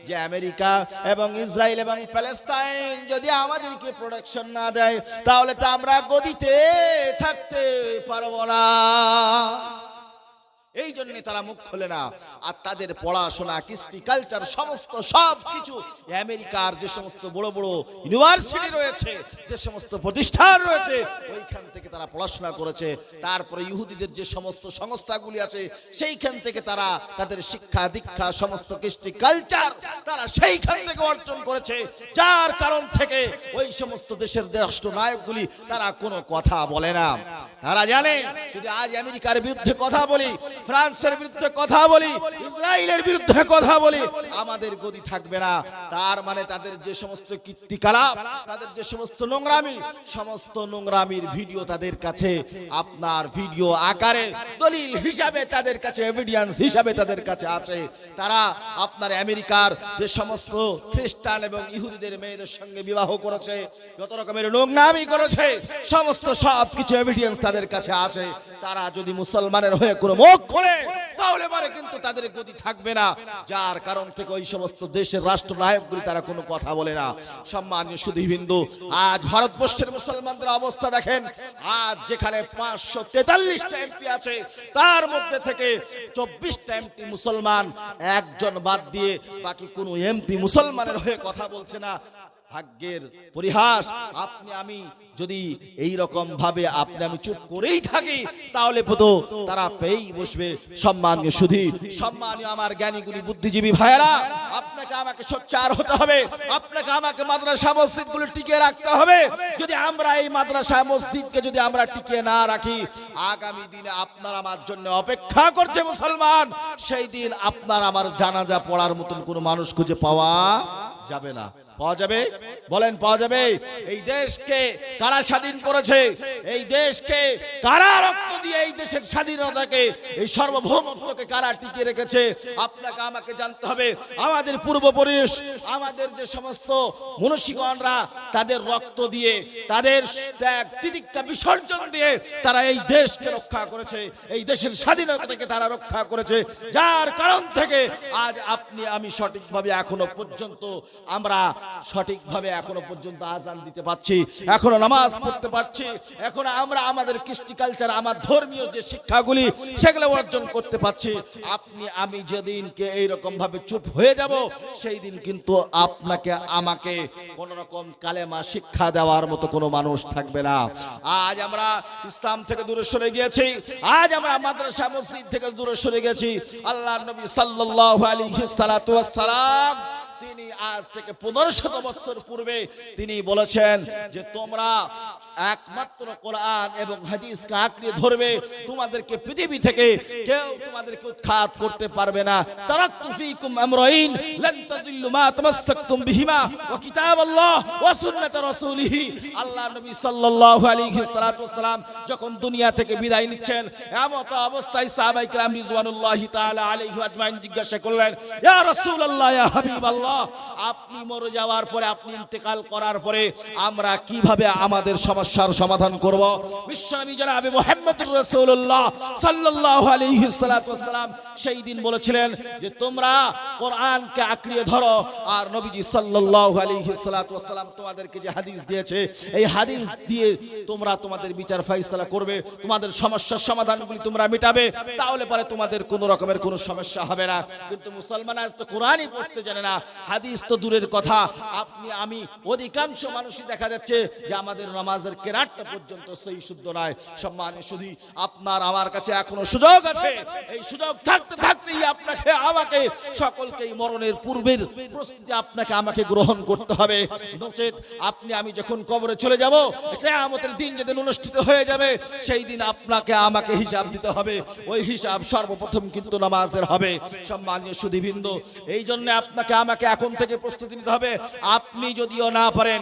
যে আমেরিকা এবং ইসরায়েল এবং প্যালেস্টাইন যদি আমাদেরকে প্রোটেকশন না দেয়, তাহলে তো আমরা গদিতে থাকতে পারবো না। এই জন্য তারা মুখ খোলে না। আর তাদের পড়াশোনা, কৃষ্টি, কালচার, সমস্ত সব কিছু আমেরিকার যে সমস্ত বড় বড় ইউনিভার্সিটি রয়েছে, যে সমস্ত প্রতিষ্ঠান রয়েছে, ওইখান থেকে তারা পড়াশোনা করেছে। তারপরে ইহুদিদের যে সমস্ত সংস্থাগুলি আছে, সেইখান থেকে তারা তাদের শিক্ষা দীক্ষা, সমস্ত কৃষ্টি কালচার তারা সেইখান থেকে অর্জন করেছে। যার কারণ থেকে ওই সমস্ত দেশের রাষ্ট্রনায়কগুলি তারা কোনো কথা বলে না। তারা জানে যদি আজ আমেরিকার বিরুদ্ধে কথা বলি, ফ্রান্সের বিরুদ্ধে কথা বলি, ইসরায়েলের বিরুদ্ধে কথা বলি, আমাদের গদি থাকবে না। তার মানে তাদের যে সমস্ত কীর্তিকলাপ, তাদের যে সমস্ত নোংরামি, সমস্ত নোংরামির ভিডিও তাদের কাছে আপনার ভিডিও আকারে দলিল হিসাবে তাদের কাছে, এভিডেন্স হিসাবে তাদের কাছে আছে। তারা আপনার আমেরিকার যে সমস্ত খ্রিস্টান এবং ইহুদিদের মেয়েদের সঙ্গে বিবাহ করেছে, যত রকমের নোংরামি করেছে, সমস্ত সব কিছু এভিডেন্স তাদের কাছে আছে। তারা যদি মুসলমানের হয়ে কোনো মুখ খোলে, তাহলে পরে কিন্তু তাদের গতি থাকবে না। যার কারণ থেকে ওই সমস্ত দেশের রাষ্ট্রনায়কগুলি তারা কোনো কথা বলে না। সম্মানীয় সুধীবৃন্দ, আজ ভারতবর্ষের মুসলমানদের অবস্থা দেখেন। আজ যেখানে 543টা এমপি আছে, তার মধ্যে থেকে 24টা এমপি মুসলমান, একজন বাদ দিয়ে বাকি কোনো এমপি মুসলমানের হয়ে কথা বলছে না। ভাগ্যের পরিহাস। আপনি আমি যদি এই রকম ভাবে আপনি আমি চুপ করেই থাকি, তাহলে তো তারা পেয়েই বসবে। সম্মানীয় সুধী, সম্মানীয় আমার জ্ঞানীগুলি বুদ্ধিজীবী ভাইয়েরা, আপনাকে আমাকে সোচ্চার হতে হবে, আপনাকে আমাকে মাদ্রাসা মসজিদগুলো টিকিয়ে রাখতে হবে। যদি আমরা এই মাদ্রাসা মসজিদকে যদি আমরা টিকিয়ে না রাখি, আগামী দিনে আপনার আমার জন্য অপেক্ষা করছে মুসলমান। সেই দিন আপনার আমার জানাজা পড়ার মতন কোনো মানুষ খুঁজে পাওয়া যাবে না। পাওয়া যাবে? বলেন পাওয়া যাবে? এই দেশকে কারা স্বাধীন করেছে? এই দেশকে কারা রক্ত দিয়ে এই দেশের স্বাধীনতাকে, এই সার্বভৌমত্বকে কারা টিকিয়ে রেখেছে? আপনাকে আমাকে জানতে হবে। আমাদের পূর্বপুরুষ, আমাদের যে সমস্ত মনীষীগণরা তাদের রক্ত দিয়ে, তাদের ত্যাগ তিতিক্ষা বিসর্জন দিয়ে তারা এই দেশকে রক্ষা করেছে, এই দেশের স্বাধীনতাকে তারা রক্ষা করেছে। যার কারণ থেকে আজ আপনি আমি সঠিকভাবে এখনো পর্যন্ত আমরা সঠিকভাবে এখনো পর্যন্ত আজান দিতে পারছি, এখনো নামাজ পড়তে পারছি, এখনো আমরা আমাদের কৃষ্টি কালচার, আমার ধর্মীয় যে শিক্ষাগুলি সেগুলো অর্জন করতে পারছি। আপনি আমি যেদিনকে এইরকম ভাবে চুপ হয়ে যাব, সেই দিন কিন্তু আপনাকে আমাকে কোন রকম কালেমা শিক্ষা দেওয়ার মতো কোনো মানুষ থাকবে না। আজ আমরা ইসলাম থেকে দূরে সরে গিয়েছি, আজ আমরা মাদ্রাসা মসজিদ থেকে দূরে সরে গেছি। আল্লাহর নবী সাল্লাল্লাহু আলাইহি সাল্লাতু ওয়াস সালাম তিনি আজ থেকে 1500 বছর পূর্বে তিনি বলেছেন যে তোমরা একমাত্র কোরআন এবং হাদিসকে আঁকড়ে ধরবে, তোমাদেরকে পৃথিবী থেকে কেউ তোমাদেরকে উৎখাত করতে পারবে না। তারাকতু ফীকুম আমরাইন লান তাযিল্লু মা তামাসসাকতুম বিহিমা ওয়া কিতাবাল্লাহ ওয়া সুন্নাত রাসূলিহি। আল্লাহ নবী সাল্লাল্লাহু আলাইহি সাল্লাতু ওয়াস সালাম যখন দুনিয়া থেকে বিদায় নিচ্ছেন, এমত অবস্থায় সাহাবায়ে কেরাম রিজওয়ানুল্লাহি তাআলা আলাইহি আজমাইন জিজ্ঞাসা করলেন, ইয়া রাসূলুল্লাহ, ইয়া হাবিবাল্লাহ, আপনি মরে যাওয়ার পরে, আপনি ইন্তেকাল করার পরে আমরা কিভাবে আমাদের সমস্যার সমাধান করব? বিশ্বনবী জনাবে মুহাম্মদুর রাসূলুল্লাহ সাল্লাল্লাহু আলাইহি সাল্লাতু ওয়াস সালাম সেই দিন বলেছিলেন যে তোমরা কোরআনকে আঁকড়ে ধরো, আর নবীজি সাল্লাল্লাহু আলাইহি সাল্লাতু ওয়াস সালাম তোমাদেরকে যে হাদিস দিয়েছে, এই হাদিস দিয়ে তোমরা তোমাদের বিচার ফয়সালা করবে, তোমাদের সমস্যার সমাধানগুলি তোমরা মেটাবে, তাহলে পরে তোমাদের কোনো রকমের কোনো সমস্যা হবে না। কিন্তু মুসলমান আজ তো কোরআনই পড়তে জানে না, হাদিস তো দূরের কথা। আপনি আমি অধিকাংশ মানুষই দেখা যাচ্ছে যে আমাদের নামাজের কেরাতটা পর্যন্ত সেই শুদ্ধ নয়। সম্মানিত শুধু আপনার আমার কাছে এখনো সুযোগ আছে, এই সুযোগ থাকতে থাকতেই আপনাকে আমাকে সকলকেই মরণের পূর্বের প্রস্তুতি আপনাকে আমাকে গ্রহণ করতে হবে। নচেত আপনি আমি যখন কবরে চলে যাব, কিয়ামতের দিন যেদিন অনুষ্ঠিত হয়ে যাবে, সেই দিন আপনাকে আমাকে হিসাব দিতে হবে। ওই হিসাব সর্বপ্রথম কিন্তু নামাজের হবে। সম্মানীয় সুধীবৃন্দ, এই জন্য আপনাকে আমাকে এখন থেকে প্রস্তুতি নিতে হবে। আপনি যদিও না পারেন,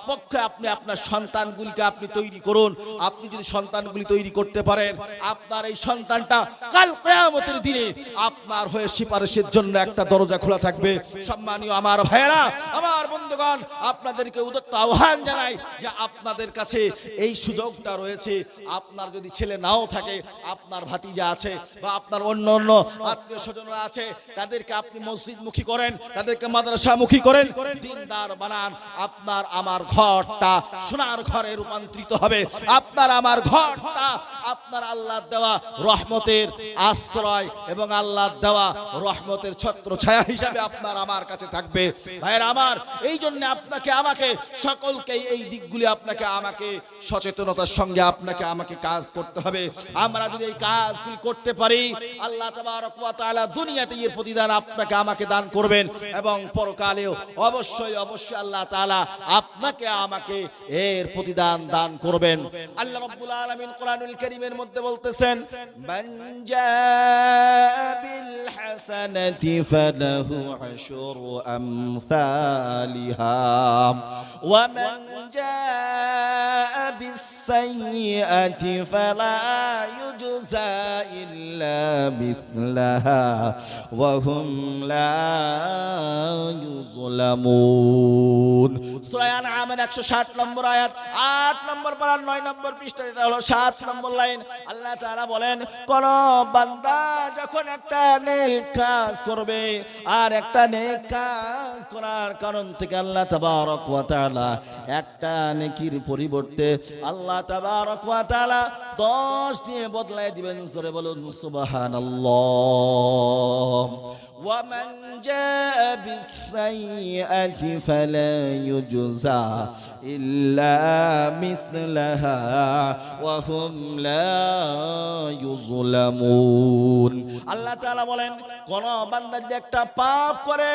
পক্ষে আপনি আপনার সন্তানগুলিকে আপনি তৈরি করুন। আপনি যদি সন্তানগুলি তৈরি করতে পারেন, আপনার এই সন্তানটা কাল কিয়ামতের দিনে আপনার হয়ে সুপারিশের জন্য একটা দরজা খোলা থাকবে। সম্মানীয় আমার ভাইয়েরা, আমার বন্ধুগণ, আপনাদেরকে উদাত্ত আহ্বান জানাই যে আপনাদের কাছে এই সুযোগটা রয়েছে। আপনার যদি ছেলে নাও থাকে, আপনার ভাতিজা আছে বা আপনার অন্য অন্য আত্মীয় স্বজনরা আছে, তাদেরকে আপনি মসজিদমুখী করেন, তাদেরকে মাদ্রাসামুখী করেন, দিনদার বানান। আপনার আমার ঘরটা সোনার ঘরে রূপান্তরিত হবে। আপনার আমার ঘরটা আপনার আল্লাহ দেওয়া রহমতের আশ্রয় এবং আল্লাহ দেওয়া রহমতের ছত্র ছায়া হিসাবে আপনার আমার কাছে থাকবে। ভাইয়েরা আমার, এই জন্য আপনাকে আমাকে সকলকে এই দিকগুলি আপনাকে আমাকে সচেতনতার সঙ্গে আপনাকে আমাকে কাজ করতে হবে। আমরা যদি এই কাজগুলি করতে পারি, আল্লাহ তাবারক ওয়া তাআলা দুনিয়াতে এর প্রতিদান আপনাকে আমাকে দান করবেন এবং পরকালেও অবশ্যই অবশ্যই আল্লাহ তাআলা আপনাকে আমাকে এর প্রতিদান দান করবেন। আল্লাহ রাব্বুল আলামিন কোরআনুল কারীমের মধ্যে বলতেছেন, মান জাআ বিল হাসানাতি ফালাহু আশরু আমসালিহা ওয়া মান জাআ বিস সাইয়্যাতি ফালা ইউজজা ইল্লা মিসলাহা ওয়া হুম লা ইউযলামুন। সূরা আনআমের 160 নম্বর আয়াত, 8 নম্বর পারা 9 নম্বর পৃষ্ঠা, এটা হলো 7 নম্বর লাইন। আল্লাহ তাআলা বলেন, কোন বান্দা যখন একটা নেক কাজ করবে, আর একটা নেক কাজ করার কারণ থেকে আল্লাহ তাবারক ওয়া তাআলা একটা নেকির পরিবর্তে আল্লাহ তাবারক ওয়া তাআলা 10 দিয়ে বদলায় দিবেন। জোরে বলুন সুবহানাল্লাহ। ওয়া মান জাআ বিস সাইয়্যাতি ফালা ইউজজা ইল্লা মিসলাহা ওয়া হুম লা ইউযলামুন। আল্লাহ তাআলা বলেন, কোন বান্দা যদি একটা পাপ করে,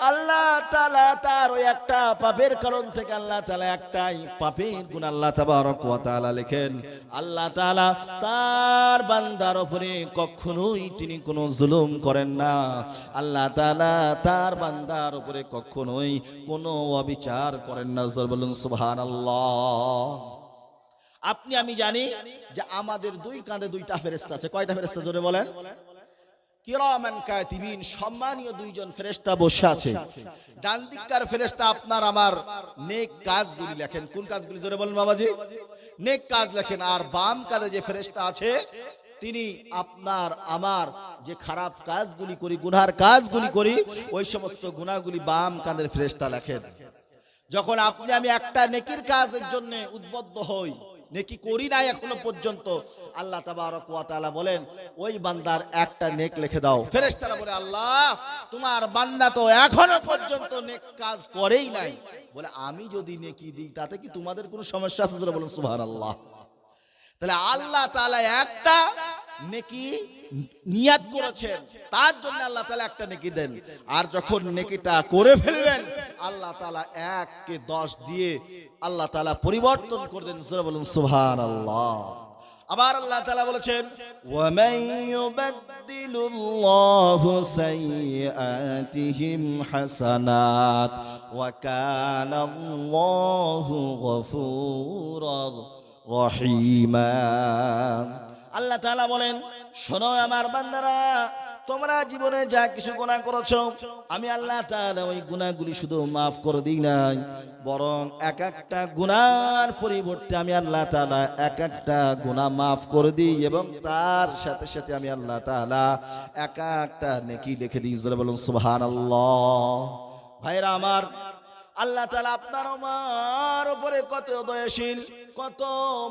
আল্লাহ তাআলা তার ওই একটা পাপের কারণ থেকে আল্লাহ তাআলা একটাই পাপের গুনাহ আল্লাহ তাবারক ওয়া তাআলা লেখেন। আল্লাহ তাআলা তার বান্দার উপরে কখনোই তিনি কোনো জুলুম করেন না। আল্লাহ তাআলা তার বান্দার উপরে কখনোই কোনো অবিচার করেন না। বলুন সুবহানাল্লাহ। আপনি আমি জানি যে আমাদের দুই কাঁধে দুইটা ফেরেশতা আছে। কয়টা ফেরেশতা জোরে বলেন? কিরামান কাতিবিন, সম্মানীয় দুইজন ফেরেশতা বসে আছে। ডান দিককার ফেরেশতা আপনার আমার নেক কাজগুলি লেখেন। কোন কাজগুলি জোরে বলেন বাবাজি? নেক কাজ লেখেন। আর বাম কাঁধে যে ফেরেশতা আছে, তিনি আপনার আমার যে খারাপ কাজগুলি করি, গুনার কাজগুলি করি, ওই সমস্ত গুনাহগুলি বাম কাঁধের ফেরেশতা লেখেন। যখন আপনি আমি একটা নেকির কাজের জন্য উদ্বুদ্ধ হই, নেকি করি নাই এখনো পর্যন্ত, আল্লাহ তাবারক ওয়া তাআলা বলেন ওই বান্দার একটা নেক লিখে দাও। ফেরেশতারা বলে আল্লাহ তোমার বান্দা তো এখনো পর্যন্ত নেক কাজ করেই নাই, বলে আমি যদি নেকি দিই তাতে কি তোমাদের কোনো সমস্যা আছে? বলেন সুবহানাল্লাহ। তাহলে আল্লাহ তাআলা একটা নেকি নিয়াত করেছেন, তার জন্য আল্লাহ তাআলা একটা নেকি দেন। আর যখন নেকিটা করে ফেলবেন আল্লাহ তাআলা 1 কে 10 দিয়ে আল্লাহ তাআলা পরিবর্তন করে দেন। সূরা বলুন সুবহানাল্লাহ। আবার আল্লাহ তাআলা বলেছেন ওয়া মান ইউবাদদিলুল্লাহু সাইয়্যাতিহিম হাসানাত ওয়া কানাল্লাহু গফুরার রহিমা। আল্লাহ তাআলা বলেন শোনো আমার বান্দারা, তোমরা জীবনে যা কিছু গুনাহ করেছো আমি আল্লাহ তাআলা ওই গুনাহগুলি শুধু মাফ করে দিই নাই, বরং এক একটা গুনার পরিবর্তে আমি আল্লাহ তাআলা এক একটা গুনাহ মাফ করে দিই এবং তার সাথে সাথে আমি আল্লাহ তাআলা এক একটা নেকি লিখে দিই। জোরে বলুন সুবহানাল্লাহ। ভাইরা আমার, আল্লাহ তাআলা আপনার আমার উপরে কত দয়াশীল, কত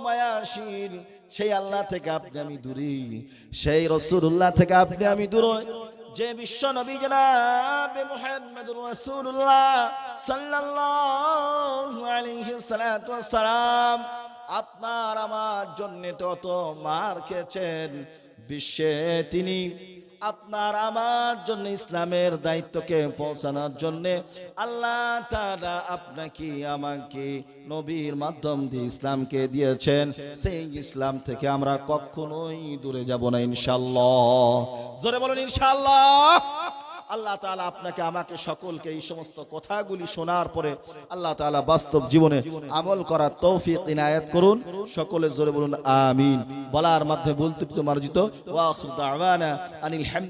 মায়াশীল। সেই আল্লাহ থেকে আপনি আমি দূরে, সেই রাসূলুল্লাহ থেকে আপনি আমি দূরে। যে বিশ্ব নবী জনাবে মুহাম্মদুর রাসূলুল্লাহ সাল্লাল্লাহু আলাইহি সাল্লাতু ওয়াসসালাম আপনার আমার জন্য তত মার খেয়েছেন, বিশ্বে তিনি আপনার আমার জন্য ইসলামের দায়িত্বকে পৌঁছানোর জন্য আল্লাহ তাআলা আপনাকে আমাকে নবীর মাধ্যম দিয়ে ইসলামকে দিয়েছেন। সেই ইসলাম থেকে আমরা কখনোই দূরে যাব না ইনশাআল্লাহ। জোরে বলুন ইনশাআল্লাহ। আল্লাহ তাআলা আপনাকে আমাকে সকলকে এই সমস্ত কথাগুলি শোনার পরে আল্লাহ তাআলা বাস্তব জীবনে আমল করার তৌফিক ইনায়াত করুন। সকলে জোরে বলুন আমিন। বলার মধ্যে ভুল ত্রুটি মার্জিত। ওয়া আখিরু দাওয়ানা আনিল হামদ।